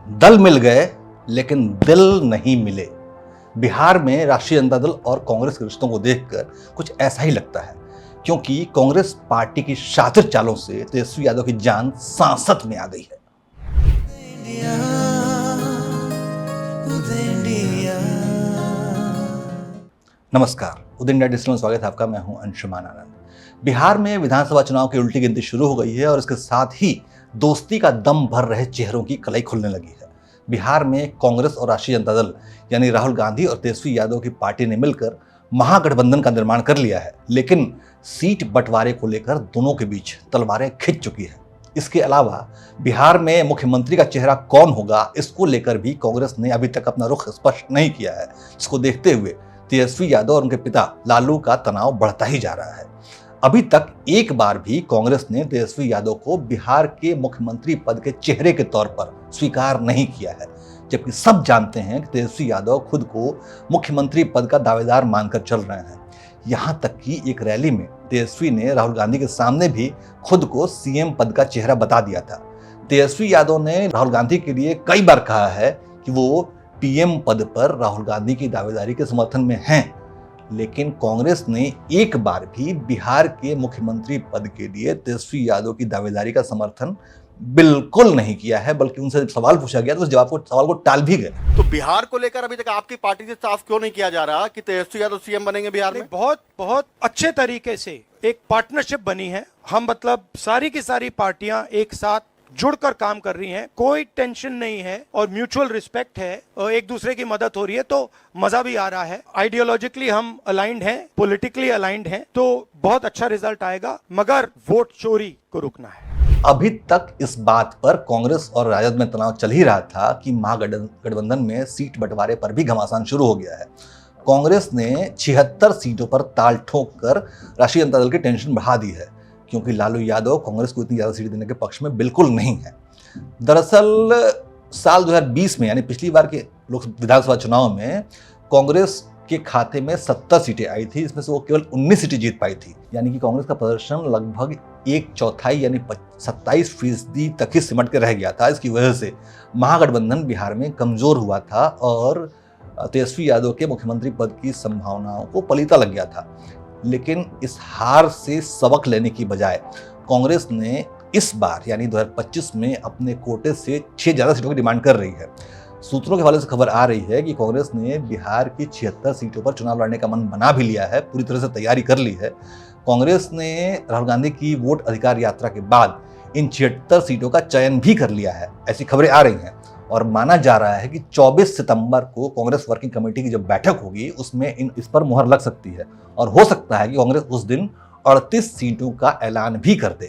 दल मिल गए लेकिन दिल नहीं मिले। बिहार में राष्ट्रीय जनता दल और कांग्रेस के रिश्तों को देखकर कुछ ऐसा ही लगता है, क्योंकि कांग्रेस पार्टी की शातिर चालों से तेजस्वी यादव की जान सांसत में आ गई है। नमस्कार, उदय इंडिया डिजिटल में स्वागत है आपका। मैं हूं अंशुमान आनंद। बिहार में विधानसभा चुनाव की उल्टी गिनती शुरू हो गई है और इसके साथ ही दोस्ती का दम भर रहे चेहरों की कलई खुलने लगी है। बिहार में कांग्रेस और राष्ट्रीय जनता दल यानी राहुल गांधी और तेजस्वी यादव की पार्टी ने मिलकर महागठबंधन का निर्माण कर लिया है, लेकिन सीट बंटवारे को लेकर दोनों के बीच तलवारें खिंच चुकी है। इसके अलावा बिहार में मुख्यमंत्री का चेहरा कौन होगा, इसको लेकर भी कांग्रेस ने अभी तक अपना रुख स्पष्ट नहीं किया है, जिसको देखते हुए तेजस्वी यादव और उनके पिता लालू का तनाव बढ़ता ही जा रहा है। अभी तक एक बार भी कांग्रेस ने तेजस्वी यादव को बिहार के मुख्यमंत्री पद के चेहरे के तौर पर स्वीकार नहीं किया है, जबकि सब जानते हैं कि तेजस्वी यादव खुद को मुख्यमंत्री पद का दावेदार मानकर चल रहे हैं। यहां तक कि एक रैली में तेजस्वी ने राहुल गांधी के सामने भी खुद को सीएम पद का चेहरा बता दिया था। तेजस्वी यादव ने राहुल गांधी के लिए कई बार कहा है कि वो पीएम पद पर राहुल गांधी की दावेदारी के समर्थन में हैं, लेकिन कांग्रेस ने एक बार भी बिहार के मुख्यमंत्री पद के लिए तेजस्वी यादव की दावेदारी का समर्थन बिल्कुल नहीं किया है, बल्कि उनसे जब सवाल पूछा गया तो उस सवाल को टाल भी गए। तो बिहार को लेकर अभी तक आपकी पार्टी से साफ क्यों नहीं किया जा रहा कि तेजस्वी यादव सीएम बनेंगे बिहार में? बहुत अच्छे तरीके से एक पार्टनरशिप बनी है। हम सारी की सारी पार्टियां एक साथ जुड़कर काम कर रही हैं, कोई टेंशन नहीं है और म्यूचुअल रिस्पेक्ट है और एक दूसरे की मदद हो रही है, तो मजा भी आ रहा है। आइडियोलॉजिकली हम अलाइंड हैं, पॉलिटिकली अलाइंड हैं, तो बहुत अच्छा रिजल्ट आएगा, मगर वोट चोरी को रुकना है। अभी तक इस बात पर कांग्रेस और राजद में तनाव चल ही रहा था कि महागठबंधन में सीट बंटवारे पर भी घमासान शुरू हो गया है। कांग्रेस ने 76 सीटों पर ताल ठोक कर राष्ट्रीय जनता दल की टेंशन बढ़ा दी है, क्योंकि लालू यादव कांग्रेस को इतनी ज्यादा सीट देने के पक्ष में बिल्कुल नहीं है। दरअसल साल 2020 में यानी पिछली बार के विधानसभा चुनाव में कांग्रेस के खाते में 70 सीटें आई थी, इसमें से वो केवल 19 सीटें जीत पाई थी। यानी कि कांग्रेस का प्रदर्शन लगभग 1/4 यानी 27% तक ही सिमट के रह गया था। इसकी वजह से महागठबंधन बिहार में कमजोर हुआ था और तेजस्वी यादव के मुख्यमंत्री पद की संभावनाओं को पलीता लग गया था। लेकिन इस हार से सबक लेने की बजाय कांग्रेस ने इस बार यानी 2025 में अपने कोटे से 6 ज्यादा सीटों की डिमांड कर रही है। सूत्रों के हवाले से खबर आ रही है कि कांग्रेस ने बिहार की 76 सीटों पर चुनाव लड़ने का मन बना भी लिया है, पूरी तरह से तैयारी कर ली है। कांग्रेस ने राहुल गांधी की वोट अधिकार यात्रा के बाद इन 76 सीटों का चयन भी कर लिया है, ऐसी खबरें आ रही हैं। और माना जा रहा है कि 24 सितंबर को कांग्रेस वर्किंग कमेटी की जब बैठक होगी उसमें इस पर मुहर लग सकती है और हो सकता है कि कांग्रेस उस दिन 38 सीटों का ऐलान भी कर दे।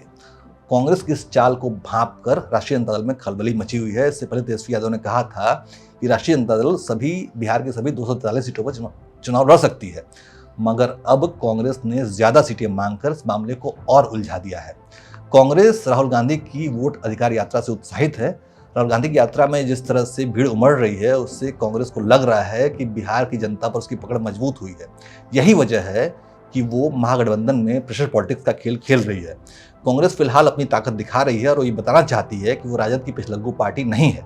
कांग्रेस की इस चाल को भांप कर राष्ट्रीय जनता दल में खलबली मची हुई है। इससे पहले तेजस्वी यादव ने कहा था कि राष्ट्रीय जनता दल बिहार के सभी 243 सीटों पर चुनाव लड़ सकती है, मगर अब कांग्रेस ने ज्यादा सीटें मांगकर इस मामले को और उलझा दिया है। कांग्रेस राहुल गांधी की वोट अधिकार यात्रा से उत्साहित है। राहुल गांधी की यात्रा में जिस तरह से भीड़ उमड़ रही है, उससे कांग्रेस को लग रहा है कि बिहार की जनता पर उसकी पकड़ मजबूत हुई है। यही वजह है कि वो महागठबंधन में प्रेशर पॉलिटिक्स का खेल खेल रही है। कांग्रेस फिलहाल अपनी ताकत दिखा रही है और वो ये बताना चाहती है कि वो राजद की पिछलग्गू पार्टी नहीं है।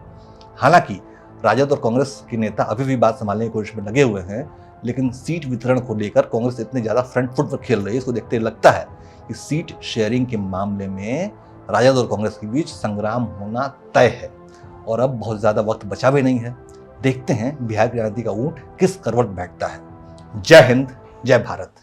हालांकि राजद और कांग्रेस के नेता अभी भी बात संभालने की कोशिश में लगे हुए हैं, लेकिन सीट वितरण को लेकर कांग्रेस इतने ज्यादा फ्रंट फुट पर खेल रही है, इसको देखते लगता है कि सीट शेयरिंग के मामले में राजद और कांग्रेस के बीच संग्राम होना तय है और अब बहुत ज्यादा वक्त बचा भी नहीं है। देखते हैं बिहार की राजनीति का ऊंट किस करवट बैठता है। जय हिंद, जय भारत।